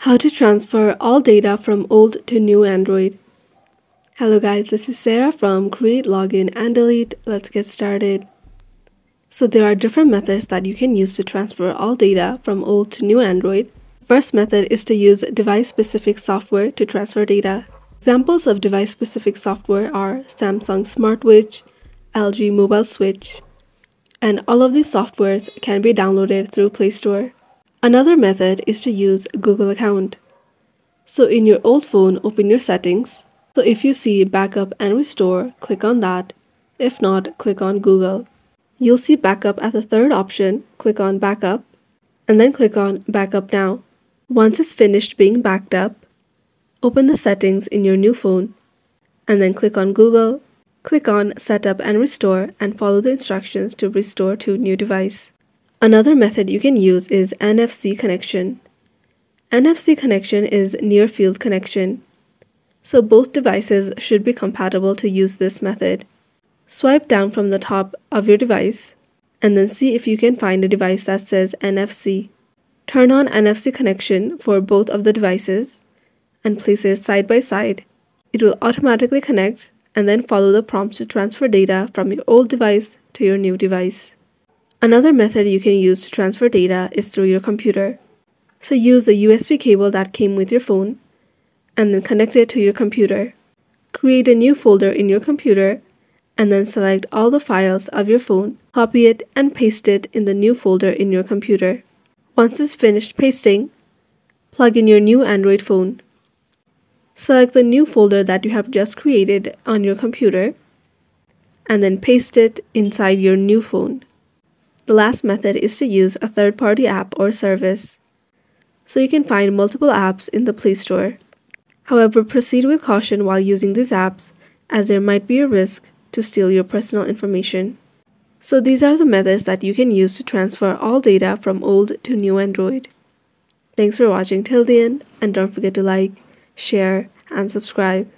How to transfer all data from old to new Android. Hello guys, this is Sarah from Create, Login and Delete. Let's get started. So there are different methods that you can use to transfer all data from old to new Android. First method is to use device-specific software to transfer data. Examples of device-specific software are Samsung SmartWatch, LG Mobile Switch, and all of these softwares can be downloaded through Play Store. Another method is to use Google account. So in your old phone, open your settings. So if you see backup and restore, click on that. If not, click on Google. You'll see backup at the third option, click on backup, and then click on backup now. Once it's finished being backed up, open the settings in your new phone, and then click on Google, click on setup and restore, and follow the instructions to restore to new device. Another method you can use is NFC connection. NFC connection is near field connection. So both devices should be compatible to use this method. Swipe down from the top of your device and then see if you can find a device that says NFC. Turn on NFC connection for both of the devices and place it side by side. It will automatically connect and then follow the prompts to transfer data from your old device to your new device. Another method you can use to transfer data is through your computer. So use a USB cable that came with your phone and then connect it to your computer. Create a new folder in your computer and then select all the files of your phone, copy it and paste it in the new folder in your computer. Once it's finished pasting, plug in your new Android phone. Select the new folder that you have just created on your computer and then paste it inside your new phone. The last method is to use a third-party app or service. So you can find multiple apps in the Play Store. However, proceed with caution while using these apps, as there might be a risk to steal your personal information. So these are the methods that you can use to transfer all data from old to new Android. Thanks for watching till the end, and don't forget to like, share, and subscribe.